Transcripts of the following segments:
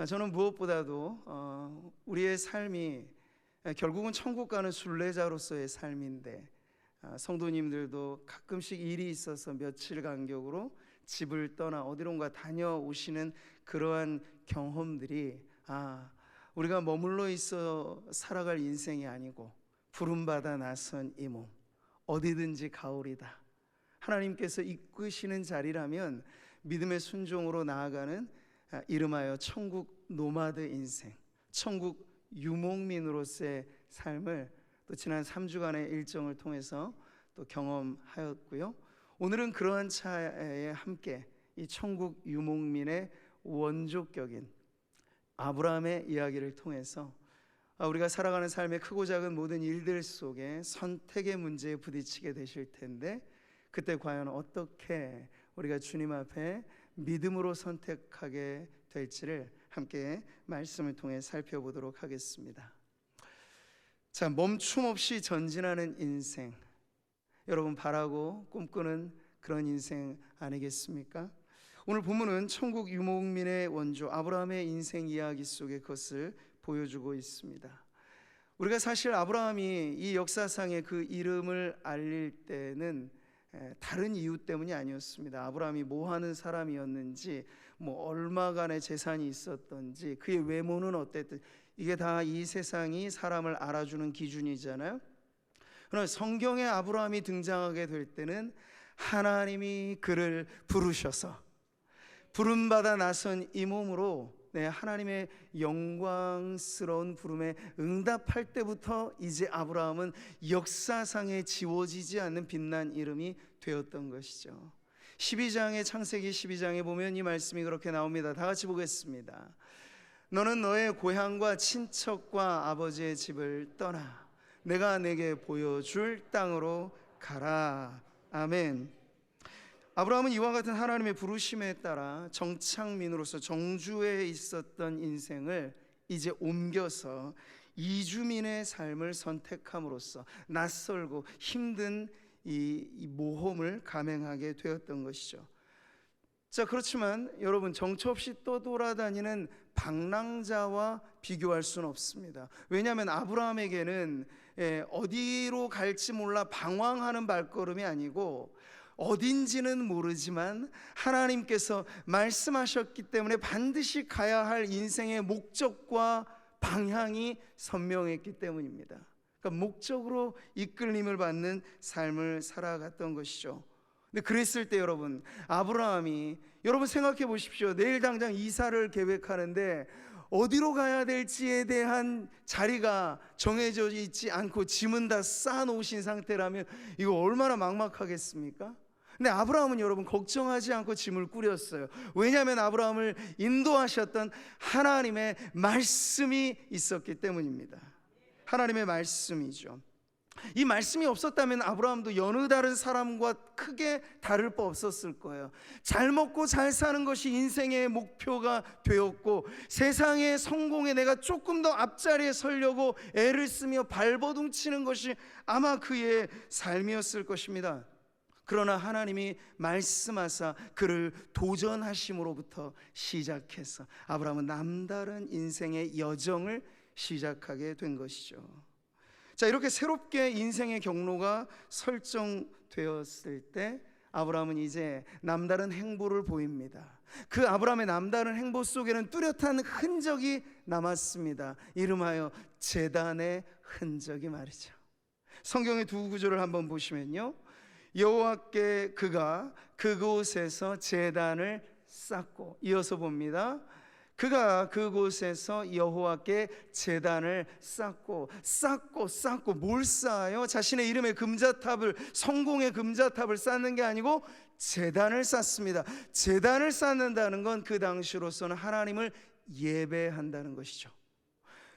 저는 무엇보다도 우리의 삶이 결국은 천국 가는 순례자로서의 삶인데, 성도님들도 가끔씩 일이 있어서 며칠 간격으로 집을 떠나 어디론가 다녀오시는 그러한 경험들이 우리가 머물러 있어 살아갈 인생이 아니고 부름받아 나선 이 몸, 어디든지 가오리다, 하나님께서 이끄시는 자리라면 믿음의 순종으로 나아가는 이름하여 천국 노마드 인생, 천국 유목민으로서의 삶을 또 지난 3주간의 일정을 통해서 또 경험하였고요. 오늘은 그러한 차에 함께 이 천국 유목민의 원조격인 아브라함의 이야기를 통해서 우리가 살아가는 삶의 크고 작은 모든 일들 속에 선택의 문제에 부딪히게 되실 텐데, 그때 과연 어떻게 우리가 주님 앞에 믿음으로 선택하게 될지를 함께 말씀을 통해 살펴보도록 하겠습니다. 자, 멈춤 없이 전진하는 인생, 여러분 바라고 꿈꾸는 그런 인생 아니겠습니까? 오늘 본문은 천국 유목민의 원조 아브라함의 인생 이야기 속에 그것을 보여주고 있습니다. 우리가 사실 아브라함이 이 역사상의 그 이름을 알릴 때는 다른 이유 때문이 아니었습니다. 아브라함이 뭐 하는 사람이었는지, 뭐 얼마간의 재산이 있었던지, 그의 외모는 어땠든, 이게 다 이 세상이 사람을 알아주는 기준이잖아요. 그러나 성경에 아브라함이 등장하게 될 때는 하나님이 그를 부르셔서 부름받아 나선 이 몸으로 하나님의 영광스러운 부름에 응답할 때부터 이제 아브라함은 역사상에 지워지지 않는 빛난 이름이 되었던 것이죠. 12장의 창세기 12장에 보면 이 말씀이 그렇게 나옵니다. 다 같이 보겠습니다. 너는 너의 고향과 친척과 아버지의 집을 떠나 내가 내게 보여줄 땅으로 가라. 아멘. 아브라함은 이와 같은 하나님의 부르심에 따라 정착민으로서 정주에 있었던 인생을 이제 옮겨서 이주민의 삶을 선택함으로써 낯설고 힘든 이 모험을 감행하게 되었던 것이죠. 자, 그렇지만 여러분, 정처 없이 떠돌아다니는 방랑자와 비교할 수는 없습니다. 왜냐하면 아브라함에게는 어디로 갈지 몰라 방황하는 발걸음이 아니고, 어딘지는 모르지만 하나님께서 말씀하셨기 때문에 반드시 가야 할 인생의 목적과 방향이 선명했기 때문입니다. 그러니까 목적으로 이끌림을 받는 삶을 살아갔던 것이죠. 근데 그랬을 때 여러분, 아브라함이, 여러분 생각해 보십시오. 내일 당장 이사를 계획하는데 어디로 가야 될지에 대한 자리가 정해져 있지 않고 짐은 다 쌓아놓으신 상태라면 이거 얼마나 막막하겠습니까? 근데 아브라함은 여러분 걱정하지 않고 짐을 꾸렸어요. 왜냐하면 아브라함을 인도하셨던 하나님의 말씀이 있었기 때문입니다. 하나님의 말씀이죠. 이 말씀이 없었다면 아브라함도 여느 다른 사람과 크게 다를 바 없었을 거예요. 잘 먹고 잘 사는 것이 인생의 목표가 되었고, 세상의 성공에 내가 조금 더 앞자리에 서려고 애를 쓰며 발버둥 치는 것이 아마 그의 삶이었을 것입니다. 그러나 하나님이 말씀하사 그를 도전하심으로부터 시작해서 아브라함은 남다른 인생의 여정을 시작하게 된 것이죠. 자, 이렇게 새롭게 인생의 경로가 설정되었을 때 아브라함은 이제 남다른 행보를 보입니다. 그 아브라함의 남다른 행보 속에는 뚜렷한 흔적이 남았습니다. 이름하여 제단의 흔적이 말이죠. 성경의 두 구절을 한번 보시면요, 여호와께 그가 그곳에서 제단을 쌓고, 이어서 봅니다. 그가 그곳에서 여호와께 제단을 쌓고 뭘 쌓아요? 자신의 이름의 금자탑을, 성공의 금자탑을 쌓는 게 아니고 제단을 쌓습니다. 제단을 쌓는다는 건 그 당시로서는 하나님을 예배한다는 것이죠.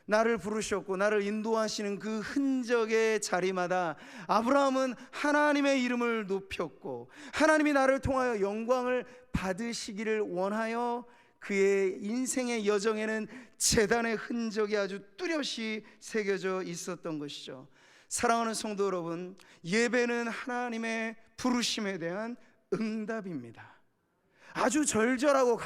나를 부르셨고 나를 인도하시는 그 흔적의 자리마다 아브라함은 하나님의 이름을 높였고, 하나님이 나를 통하여 영광을 받으시기를 원하여 그의 인생의 여정에는 제단의 흔적이 아주 뚜렷이 새겨져 있었던 것이죠. 사랑하는 성도 여러분, 예배는 하나님의 부르심에 대한 응답입니다. 아주 절절하고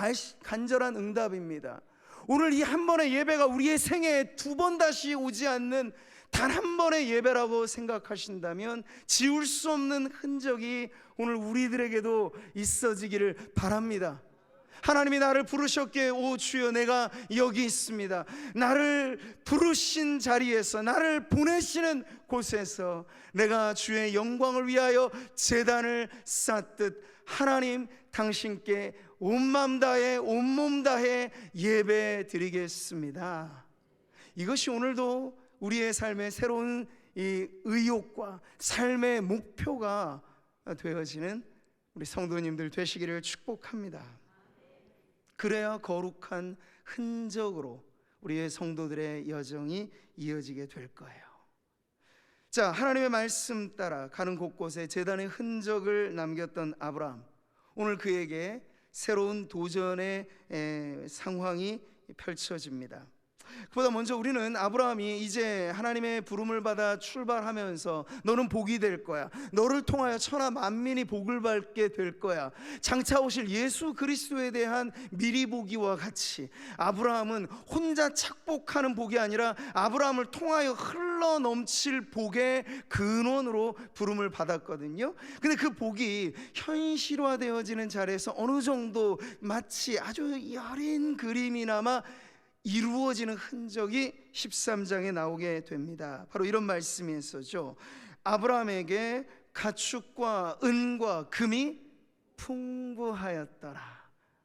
간절한 응답입니다. 오늘 이 한 번의 예배가 우리의 생애에 두 번 다시 오지 않는 단 한 번의 예배라고 생각하신다면 지울 수 없는 흔적이 오늘 우리들에게도 있어지기를 바랍니다. 하나님이 나를 부르셨기에 오 주여 내가 여기 있습니다. 나를 부르신 자리에서, 나를 보내시는 곳에서 내가 주의 영광을 위하여 제단을 쌓듯 하나님 당신께 온 마음 다해 온몸 다해 예배 드리겠습니다. 이것이 오늘도 우리의 삶의 새로운 이 의욕과 삶의 목표가 되어지는 우리 성도님들 되시기를 축복합니다. 그래야 거룩한 흔적으로 우리의 성도들의 여정이 이어지게 될 거예요. 자, 하나님의 말씀 따라 가는 곳곳에 제단의 흔적을 남겼던 아브라함, 오늘 그에게 새로운 도전의 상황이 펼쳐집니다. 그보다 먼저 우리는 아브라함이 이제 하나님의 부름을 받아 출발하면서 너는 복이 될 거야, 너를 통하여 천하 만민이 복을 받게 될 거야, 장차 오실 예수 그리스도에 대한 미리 보기와 같이 아브라함은 혼자 착복하는 복이 아니라 아브라함을 통하여 흘러 넘칠 복의 근원으로 부름을 받았거든요. 근데 그 복이 현실화되어지는 자리에서 어느 정도 마치 아주 여린 그림이나마 이루어지는 흔적이 13장에 나오게 됩니다. 바로 이런 말씀이었죠. 아브라함에게 가축과 은과 금이 풍부하였더라.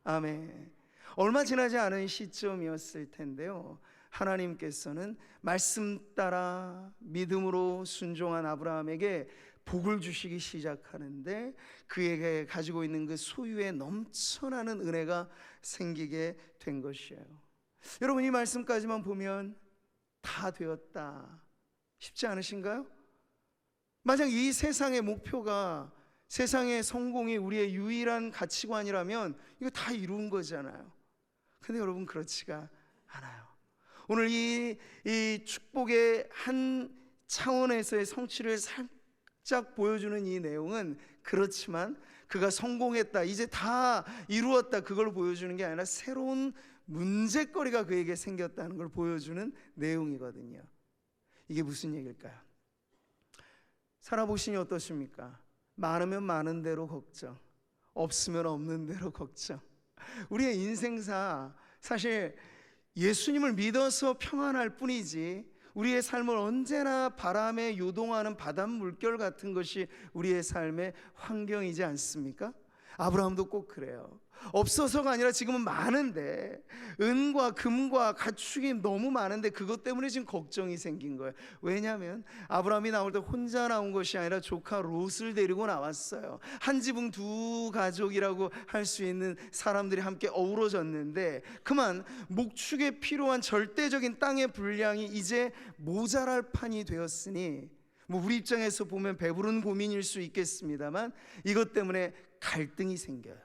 아멘. 얼마 지나지 않은 시점이었을 텐데요, 하나님께서는 말씀 따라 믿음으로 순종한 아브라함에게 복을 주시기 시작하는데 그에게 가지고 있는 그 소유에 넘쳐나는 은혜가 생기게 된 것이에요. 여러분, 이 말씀까지만 보면 다 되었다 싶지 않으신가요? 만약 이 세상의 목표가, 세상의 성공이 우리의 유일한 가치관이라면 이거 다 이룬 거잖아요. 근데 여러분, 그렇지가 않아요. 오늘 이 축복의 한 차원에서의 성취를 살짝 보여주는 이 내용은 그렇지만 그가 성공했다, 이제 다 이루었다, 그걸 보여주는 게 아니라 새로운 문제거리가 그에게 생겼다는 걸 보여주는 내용이거든요. 이게 무슨 얘기일까요? 살아보시니 어떠십니까? 많으면 많은 대로 걱정, 없으면 없는 대로 걱정. 우리의 인생사 사실 예수님을 믿어서 평안할 뿐이지 우리의 삶을 언제나 바람에 요동하는 바닷 물결 같은 것이 우리의 삶의 환경이지 않습니까? 아브라함도 꼭 그래요. 없어서가 아니라 지금은 많은데, 은과 금과 가축이 너무 많은데 그것 때문에 지금 걱정이 생긴 거예요. 왜냐하면 아브라함이 나올 때 혼자 나온 것이 아니라 조카 롯을 데리고 나왔어요. 한 지붕 두 가족이라고 할 수 있는 사람들이 함께 어우러졌는데 그만 목축에 필요한 절대적인 땅의 분량이 이제 모자랄 판이 되었으니, 우리 입장에서 보면 배부른 고민일 수 있겠습니다만 이것 때문에 갈등이 생겨요.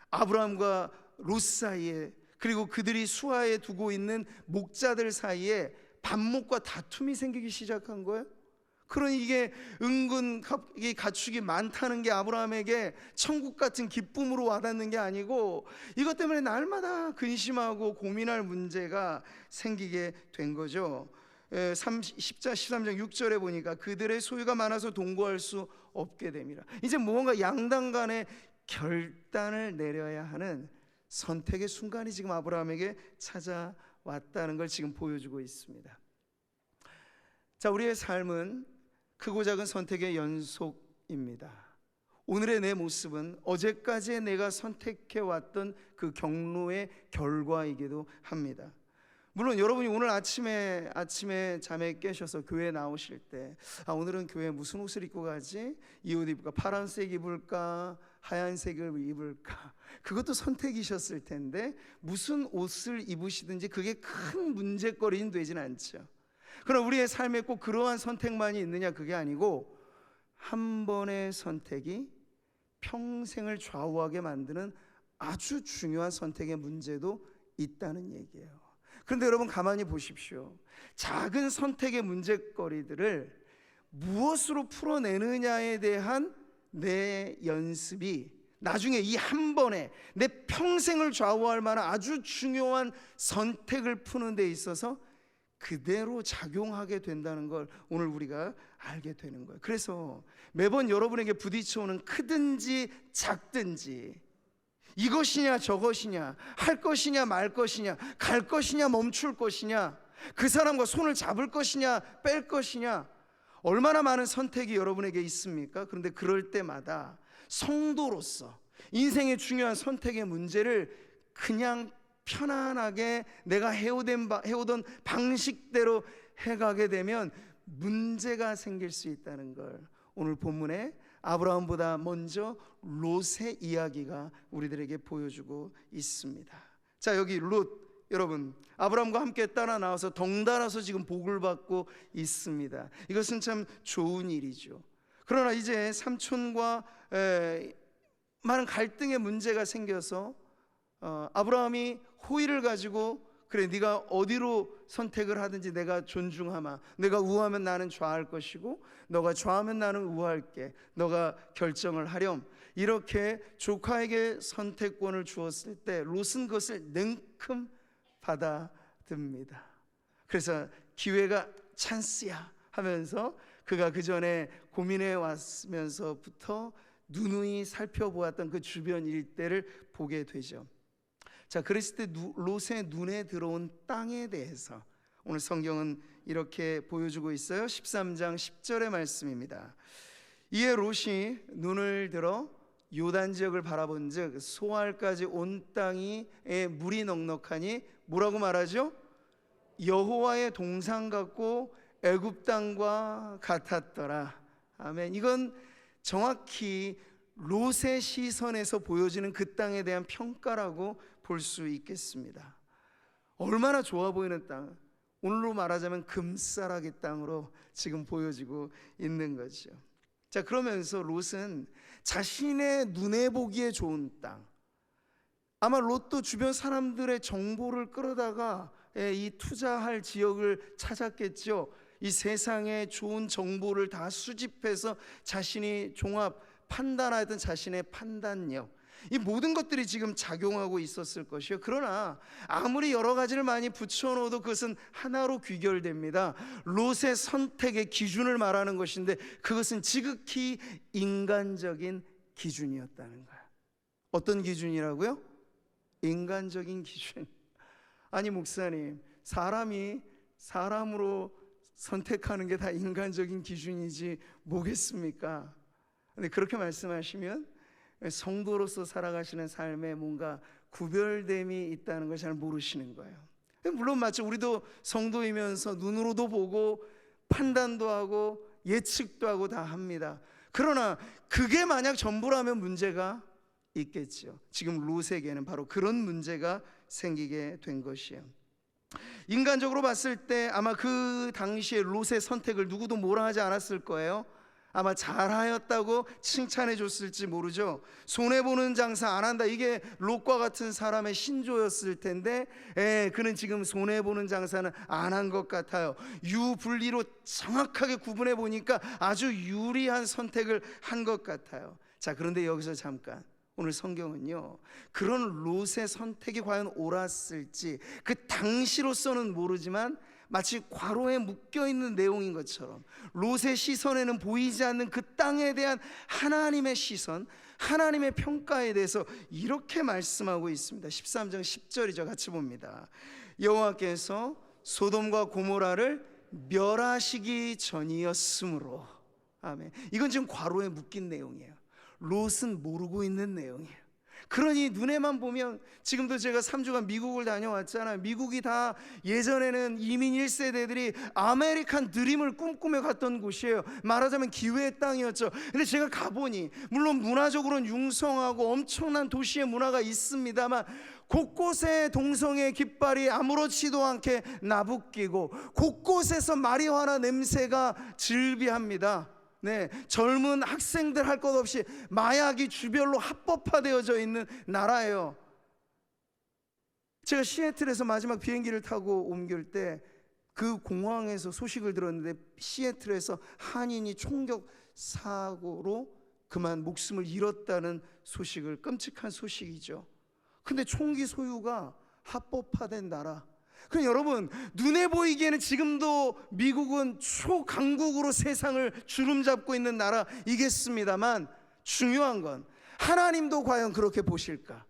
아브라함과 롯 사이에, 그리고 그들이 수하에 두고 있는 목자들 사이에 반목과 다툼이 생기기 시작한 거예요. 그러니 이게 은근 이 가축이 많다는 게 아브라함에게 천국 같은 기쁨으로 와닿는 게 아니고 이것 때문에 날마다 근심하고 고민할 문제가 생기게 된 거죠. 10장 13장 6절에 보니까 그들의 소유가 많아서 동거할 수 없게 됩니다. 이제 무언가 양당 간에 결단을 내려야 하는 선택의 순간이 지금 아브라함에게 찾아왔다는 걸 지금 보여주고 있습니다. 자, 우리의 삶은 크고 작은 선택의 연속입니다. 오늘의 내 모습은 어제까지 내가 선택해왔던 그 경로의 결과이기도 합니다. 물론 여러분이 오늘 아침에 잠에 깨셔서 교회 나오실 때 오늘은 교회에 무슨 옷을 입고 가지? 이 옷 입을까? 파란색 입을까? 하얀색을 입을까? 그것도 선택이셨을 텐데 무슨 옷을 입으시든지 그게 큰 문제거리는 되진 않죠. 그러나 우리의 삶에 꼭 그러한 선택만이 있느냐? 그게 아니고 한 번의 선택이 평생을 좌우하게 만드는 아주 중요한 선택의 문제도 있다는 얘기예요. 그런데 여러분 가만히 보십시오. 작은 선택의 문제거리들을 무엇으로 풀어내느냐에 대한 내 연습이 나중에 이 한 번에 내 평생을 좌우할 만한 아주 중요한 선택을 푸는 데 있어서 그대로 작용하게 된다는 걸 오늘 우리가 알게 되는 거예요. 그래서 매번 여러분에게 부딪혀오는 크든지 작든지, 이것이냐 저것이냐, 할 것이냐 말 것이냐, 갈 것이냐 멈출 것이냐, 그 사람과 손을 잡을 것이냐 뺄 것이냐, 얼마나 많은 선택이 여러분에게 있습니까? 그런데 그럴 때마다 성도로서 인생의 중요한 선택의 문제를 그냥 편안하게 내가 해오던 방식대로 해가게 되면 문제가 생길 수 있다는 걸 오늘 본문에 아브라함보다 먼저 롯의 이야기가 우리들에게 보여주고 있습니다. 자, 여기 롯, 여러분 아브라함과 함께 따라 나와서 덩달아서 지금 복을 받고 있습니다. 이것은 참 좋은 일이죠. 그러나 이제 삼촌과 많은 갈등의 문제가 생겨서 아브라함이 호의를 가지고, 그래 네가 어디로 선택을 하든지 내가 존중하마, 내가 우하면 나는 좌할 것이고 너가 좌하면 나는 우할게, 너가 결정을 하렴, 이렇게 조카에게 선택권을 주었을 때 롯은 그것을 냉큼 받아듭니다. 그래서 기회가 찬스야 하면서 그가 그 전에 고민해 왔으면서부터 누누이 살펴보았던 그 주변 일대를 보게 되죠. 자, 그랬을 때 롯의 눈에 들어온 땅에 대해서 오늘 성경은 이렇게 보여주고 있어요. 13장 10절의 말씀입니다. 이에 롯이 눈을 들어 요단 지역을 바라본즉 소알까지 온 땅이 물이 넉넉하니 뭐라고 말하죠? 여호와의 동산 같고 애굽 땅과 같았더라. 아멘. 이건 정확히 롯의 시선에서 보여지는 그 땅에 대한 평가라고 볼 수 있겠습니다. 얼마나 좋아 보이는 땅, 오늘로 말하자면 금싸라기 땅으로 지금 보여지고 있는 거죠. 자, 그러면서 롯은 자신의 눈에 보기에 좋은 땅, 아마 롯도 주변 사람들의 정보를 끌어다가 이 투자할 지역을 찾았겠죠. 이 세상의 좋은 정보를 다 수집해서 자신이 종합 판단하던 자신의 판단력, 이 모든 것들이 지금 작용하고 있었을 것이요. 그러나 아무리 여러 가지를 많이 붙여놓아도 그것은 하나로 귀결됩니다. 롯의 선택의 기준을 말하는 것인데 그것은 지극히 인간적인 기준이었다는 거예요. 어떤 기준이라고요? 인간적인 기준. 아니 목사님, 사람이 사람으로 선택하는 게 다 인간적인 기준이지 뭐겠습니까? 근데 그렇게 말씀하시면 성도로서 살아가시는 삶에 뭔가 구별됨이 있다는 걸 잘 모르시는 거예요. 물론 맞죠. 우리도 성도이면서 눈으로도 보고 판단도 하고 예측도 하고 다 합니다. 그러나 그게 만약 전부라면 문제가 있겠죠. 지금 롯에게는 바로 그런 문제가 생기게 된 것이에요. 인간적으로 봤을 때 아마 그 당시에 롯의 선택을 누구도 뭐라 하지 않았을 거예요. 아마 잘하였다고 칭찬해 줬을지 모르죠. 손해보는 장사 안 한다, 이게 롯과 같은 사람의 신조였을 텐데 그는 지금 손해보는 장사는 안 한 것 같아요. 유분리로 정확하게 구분해 보니까 아주 유리한 선택을 한 것 같아요. 자, 그런데 여기서 잠깐, 오늘 성경은요, 그런 롯의 선택이 과연 옳았을지 그 당시로서는 모르지만 마치 괄호에 묶여있는 내용인 것처럼 롯의 시선에는 보이지 않는 그 땅에 대한 하나님의 시선, 하나님의 평가에 대해서 이렇게 말씀하고 있습니다. 13장 10절이죠. 같이 봅니다. 여호와께서 소돔과 고모라를 멸하시기 전이었으므로. 아멘. 이건 지금 괄호에 묶인 내용이에요. 롯은 모르고 있는 내용이에요. 그러니 눈에만 보면, 지금도 제가 3주간 미국을 다녀왔잖아요. 미국이 다 예전에는 이민 1세대들이 아메리칸 드림을 꿈꾸며 갔던 곳이에요. 말하자면 기회의 땅이었죠. 근데 제가 가보니 물론 문화적으로는 융성하고 엄청난 도시의 문화가 있습니다만 곳곳에 동성애 깃발이 아무렇지도 않게 나부끼고 곳곳에서 마리화나 냄새가 즐비합니다. 네, 젊은 학생들 할 것 없이 마약이 주별로 합법화되어져 있는 나라예요. 제가 시애틀에서 마지막 비행기를 타고 옮길 때 그 공항에서 소식을 들었는데 시애틀에서 한인이 총격 사고로 그만 목숨을 잃었다는 소식을, 끔찍한 소식이죠. 근데 총기 소유가 합법화된 나라. 그럼 여러분, 눈에 보이기에는 지금도 미국은 초강국으로 세상을 주름잡고 있는 나라이겠습니다만, 중요한 건 하나님도 과연 그렇게 보실까?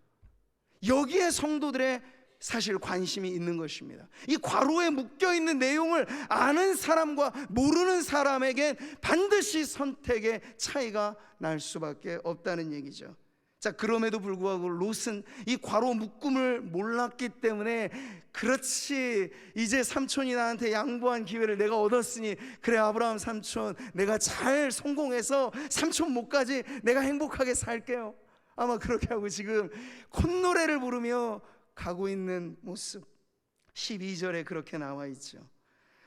여기에 성도들의 사실 관심이 있는 것입니다. 이 괄호에 묶여있는 내용을 아는 사람과 모르는 사람에겐 반드시 선택의 차이가 날 수밖에 없다는 얘기죠. 자, 그럼에도 불구하고 롯은 이 괄호 묶음을 몰랐기 때문에, 그렇지, 이제 삼촌이 나한테 양보한 기회를 내가 얻었으니 그래, 아브라함 삼촌, 내가 잘 성공해서 삼촌 목까지 내가 행복하게 살게요, 아마 그렇게 하고 지금 콧노래를 부르며 가고 있는 모습, 12절에 그렇게 나와 있죠.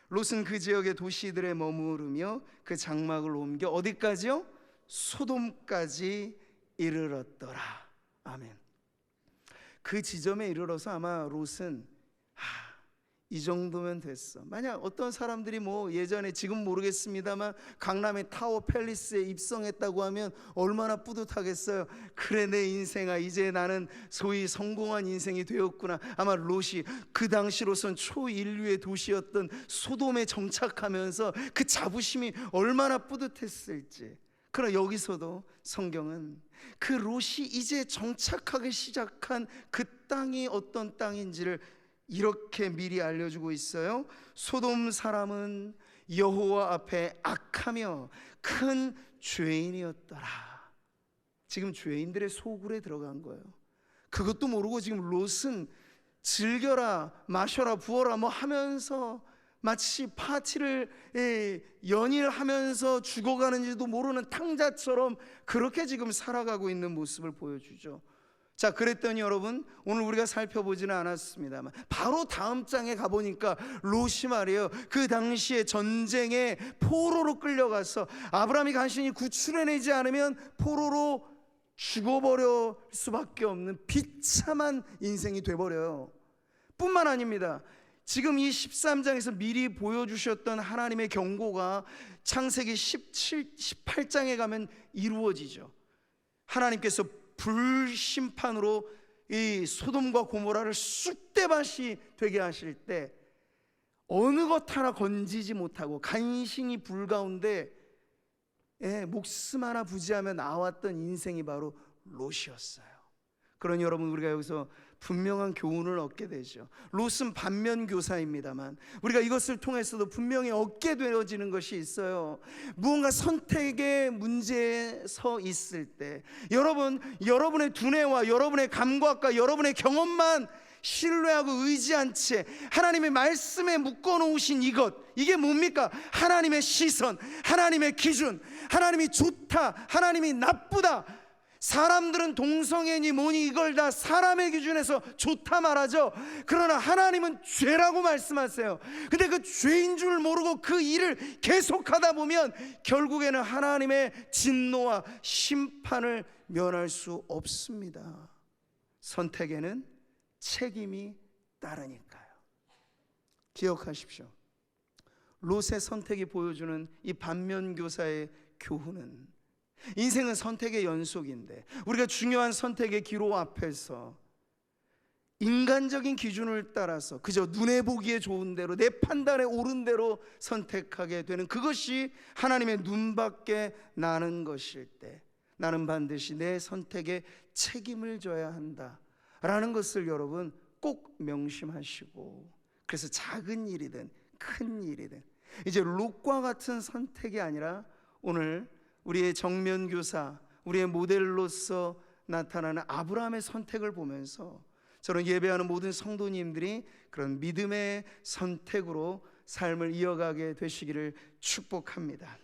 롯은 그 지역의 도시들에 머무르며 그 장막을 옮겨 어디까지요? 소돔까지 이르렀더라. 아멘. 그 지점에 이르러서 아마 롯은 이 정도면 됐어. 만약 어떤 사람들이 뭐 예전에, 지금 모르겠습니다만, 강남의 타워 팰리스에 입성했다고 하면 얼마나 뿌듯하겠어요. 그래, 내 인생아, 이제 나는 소위 성공한 인생이 되었구나. 아마 롯이 그 당시로선 초인류의 도시였던 소돔에 정착하면서 그 자부심이 얼마나 뿌듯했을지. 그러나 여기서도 성경은 그 롯이 이제 정착하기 시작한 그 땅이 어떤 땅인지를 이렇게 미리 알려주고 있어요. 소돔 사람은 여호와 앞에 악하며 큰 죄인이었더라. 지금 죄인들의 소굴에 들어간 거예요. 그것도 모르고 지금 롯은 즐겨라, 마셔라, 부어라 뭐 하면서 마치 파티를 연일하면서 죽어가는지도 모르는 탕자처럼 그렇게 지금 살아가고 있는 모습을 보여주죠. 자, 그랬더니 여러분, 오늘 우리가 살펴보지는 않았습니다만 바로 다음 장에 가보니까 롯이 말이에요, 그 당시에 전쟁에 포로로 끌려가서 아브라함이 간신히 구출해내지 않으면 포로로 죽어버릴 수밖에 없는 비참한 인생이 돼버려요. 뿐만 아닙니다. 지금 이 13장에서 미리 보여주셨던 하나님의 경고가 창세기 18장에 가면 이루어지죠. 하나님께서 불심판으로 이 소돔과 고모라를 쑥대밭이 되게 하실 때 어느 것 하나 건지지 못하고 간신히 불 가운데 목숨 하나 부지하며 나왔던 인생이 바로 롯이었어요. 그러니 여러분, 우리가 여기서 분명한 교훈을 얻게 되죠. 롯은 반면교사입니다만 우리가 이것을 통해서도 분명히 얻게 되어지는 것이 있어요. 무언가 선택의 문제에 서 있을 때 여러분의 두뇌와 여러분의 감각과 여러분의 경험만 신뢰하고 의지한 채 하나님의 말씀에 묶어놓으신 이게 뭡니까? 하나님의 시선, 하나님의 기준, 하나님이 좋다, 하나님이 나쁘다. 사람들은 동성애니 뭐니 이걸 다 사람의 기준에서 좋다 말하죠. 그러나 하나님은 죄라고 말씀하세요. 근데 그 죄인 줄 모르고 그 일을 계속하다 보면 결국에는 하나님의 진노와 심판을 면할 수 없습니다. 선택에는 책임이 따르니까요. 기억하십시오. 롯의 선택이 보여주는 이 반면교사의 교훈은, 인생은 선택의 연속인데 우리가 중요한 선택의 기로 앞에서 인간적인 기준을 따라서 그저 눈에 보기에 좋은 대로, 내 판단에 옳은 대로 선택하게 되는 그것이 하나님의 눈밖에 나는 것일 때 나는 반드시 내 선택에 책임을 져야 한다라는 것을 여러분 꼭 명심하시고, 그래서 작은 일이든 큰 일이든 이제 롯과 같은 선택이 아니라 오늘 우리의 정면교사, 우리의 모델로서 나타나는 아브라함의 선택을 보면서 저는 예배하는 모든 성도님들이 그런 믿음의 선택으로 삶을 이어가게 되시기를 축복합니다.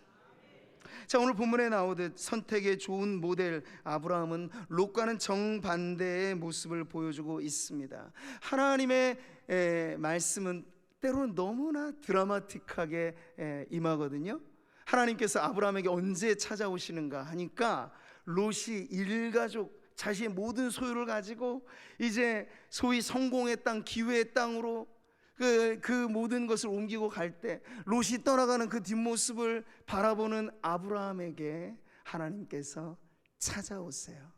자, 오늘 본문에 나오듯 선택의 좋은 모델 아브라함은 롯과는 정반대의 모습을 보여주고 있습니다. 하나님의 말씀은 때로는 너무나 드라마틱하게 임하거든요. 하나님께서 아브라함에게 언제 찾아오시는가 하니까 롯이 일가족 자신의 모든 소유를 가지고 이제 소위 성공의 땅, 기회의 땅으로 그 모든 것을 옮기고 갈 때 롯이 떠나가는 그 뒷모습을 바라보는 아브라함에게 하나님께서 찾아오세요.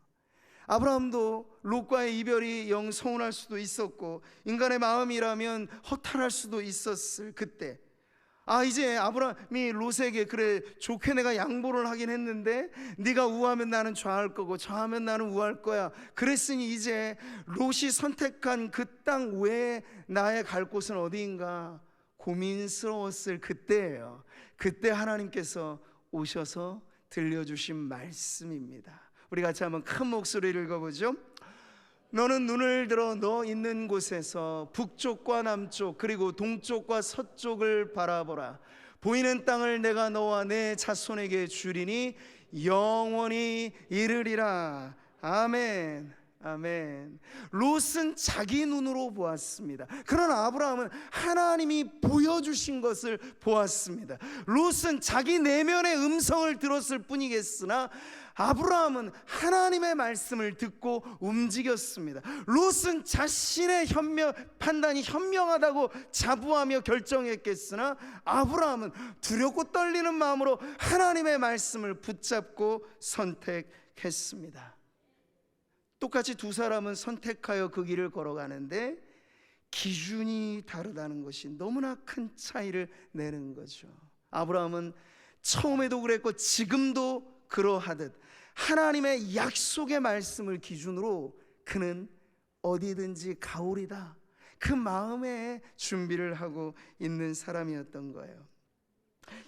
아브라함도 롯과의 이별이 영 서운할 수도 있었고 인간의 마음이라면 허탈할 수도 있었을 그때, 이제 아브라함이 롯에게 그래 좋게 내가 양보를 하긴 했는데 네가 우하면 나는 좌할 거고 좌하면 나는 우할 거야. 그랬으니 이제 롯이 선택한 그 땅 외에 나의 갈 곳은 어디인가 고민스러웠을 그때예요. 그때 하나님께서 오셔서 들려주신 말씀입니다. 우리 같이 한번 큰 목소리를 읽어보죠. 너는 눈을 들어 너 있는 곳에서 북쪽과 남쪽 그리고 동쪽과 서쪽을 바라보라. 보이는 땅을 내가 너와 내 자손에게 주리니 영원히 이르리라. 아멘. 아멘. 롯은 자기 눈으로 보았습니다. 그러나 아브라함은 하나님이 보여주신 것을 보았습니다. 롯은 자기 내면의 음성을 들었을 뿐이겠으나 아브라함은 하나님의 말씀을 듣고 움직였습니다. 롯은 자신의 판단이 현명하다고 자부하며 결정했겠으나 아브라함은 두렵고 떨리는 마음으로 하나님의 말씀을 붙잡고 선택했습니다. 똑같이 두 사람은 선택하여 그 길을 걸어가는데 기준이 다르다는 것이 너무나 큰 차이를 내는 거죠. 아브라함은 처음에도 그랬고 지금도 그러하듯 하나님의 약속의 말씀을 기준으로 그는 어디든지 가오리다, 그 마음에 준비를 하고 있는 사람이었던 거예요.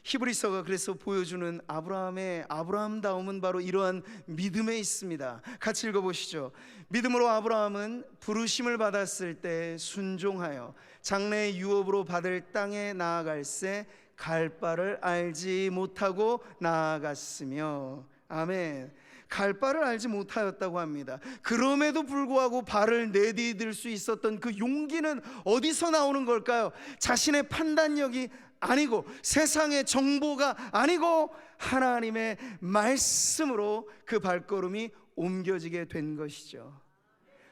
히브리서가 그래서 보여주는 아브라함의 아브라함다움은 바로 이러한 믿음에 있습니다. 같이 읽어보시죠. 믿음으로 아브라함은 부르심을 받았을 때 순종하여 장래의 유업으로 받을 땅에 나아갈새 갈 바를 알지 못하고 나아갔으며. 아멘. 갈 바를 알지 못하였다고 합니다. 그럼에도 불구하고 발을 내디딜 수 있었던 그 용기는 어디서 나오는 걸까요? 자신의 판단력이 아니고 세상의 정보가 아니고 하나님의 말씀으로 그 발걸음이 옮겨지게 된 것이죠.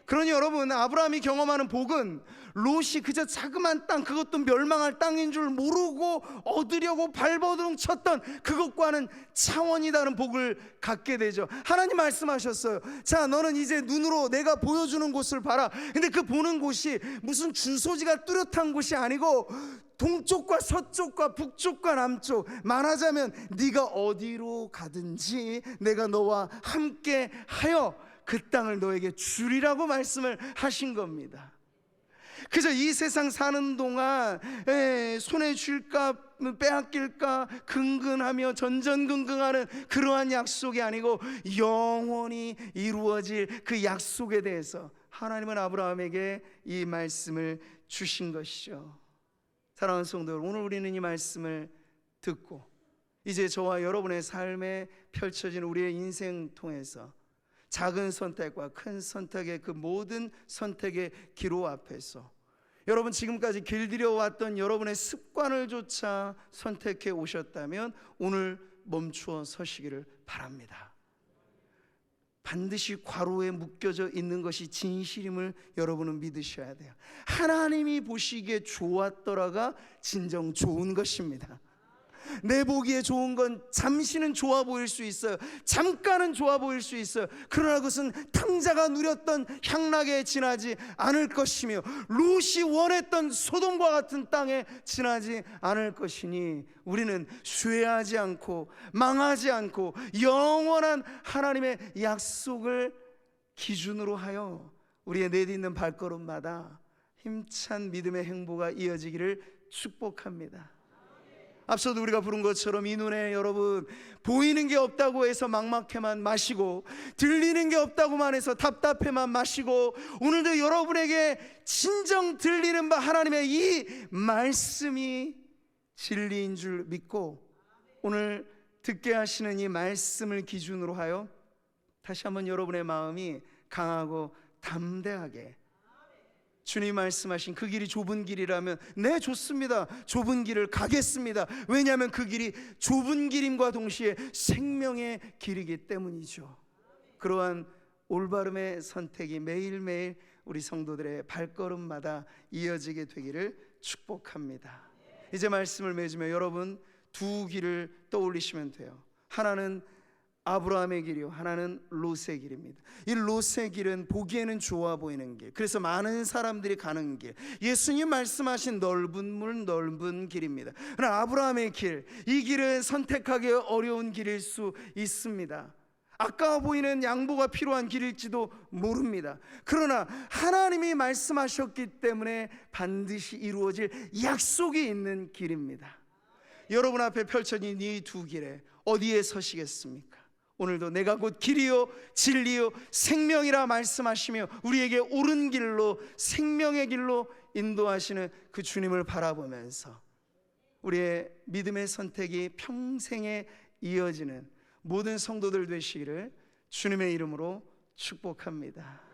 그러니 여러분, 아브라함이 경험하는 복은 롯이 그저 자그마한 땅, 그것도 멸망할 땅인 줄 모르고 얻으려고 발버둥 쳤던 그것과는 차원이 다른 복을 갖게 되죠. 하나님 말씀하셨어요. 자, 너는 이제 눈으로 내가 보여주는 곳을 봐라. 근데 그 보는 곳이 무슨 주소지가 뚜렷한 곳이 아니고 동쪽과 서쪽과 북쪽과 남쪽, 말하자면 네가 어디로 가든지 내가 너와 함께 하여 그 땅을 너에게 주리라고 말씀을 하신 겁니다. 그저 이 세상 사는 동안 손에 쥘까 빼앗길까 근근하며 전전긍긍하는 그러한 약속이 아니고 영원히 이루어질 그 약속에 대해서 하나님은 아브라함에게 이 말씀을 주신 것이죠. 사랑하는 성도 여러분, 오늘 우리는 이 말씀을 듣고 이제 저와 여러분의 삶에 펼쳐진 우리의 인생 통해서 작은 선택과 큰 선택의 그 모든 선택의 기로 앞에서 여러분 지금까지 길들여 왔던 여러분의 습관을 조차 선택해 오셨다면 오늘 멈추어 서시기를 바랍니다. 반드시 괄호에 묶여져 있는 것이 진실임을 여러분은 믿으셔야 돼요. 하나님이 보시기에 좋았더라가 진정 좋은 것입니다. 내 보기에 좋은 건 잠시는 좋아 보일 수 있어요. 잠깐은 좋아 보일 수 있어요. 그러나 그것은 탕자가 누렸던 향락에 지나지 않을 것이며 롯이 원했던 소돔과 같은 땅에 지나지 않을 것이니 우리는 쇠하지 않고 망하지 않고 영원한 하나님의 약속을 기준으로 하여 우리의 내딛는 발걸음마다 힘찬 믿음의 행보가 이어지기를 축복합니다. 앞서도 우리가 부른 것처럼 이 눈에 여러분 보이는 게 없다고 해서 막막해만 마시고 들리는 게 없다고만 해서 답답해만 마시고 오늘도 여러분에게 진정 들리는 바 하나님의 이 말씀이 진리인 줄 믿고 오늘 듣게 하시는 이 말씀을 기준으로 하여 다시 한번 여러분의 마음이 강하고 담대하게 주님 말씀하신 그 길이 좁은 길이라면 네 좋습니다. 좁은 길을 가겠습니다. 왜냐하면 그 길이 좁은 길임과 동시에 생명의 길이기 때문이죠. 그러한 올바름의 선택이 매일매일 우리 성도들의 발걸음마다 이어지게 되기를 축복합니다. 이제 말씀을 맺으며 여러분 두 길을 떠올리시면 돼요. 하나는 아브라함의 길이요, 하나는 롯의 길입니다. 이 롯의 길은 보기에는 좋아 보이는 길, 그래서 많은 사람들이 가는 길, 예수님 말씀하신 넓은 물 넓은 길입니다. 그러나 아브라함의 길, 이 길은 선택하기 어려운 길일 수 있습니다. 아까워 보이는 양보가 필요한 길일지도 모릅니다. 그러나 하나님이 말씀하셨기 때문에 반드시 이루어질 약속이 있는 길입니다. 여러분 앞에 펼쳐진 이 두 길에 어디에 서시겠습니까? 오늘도 내가 곧 길이요 진리요 생명이라 말씀하시며 우리에게 옳은 길로, 생명의 길로 인도하시는 그 주님을 바라보면서 우리의 믿음의 선택이 평생에 이어지는 모든 성도들 되시기를 주님의 이름으로 축복합니다.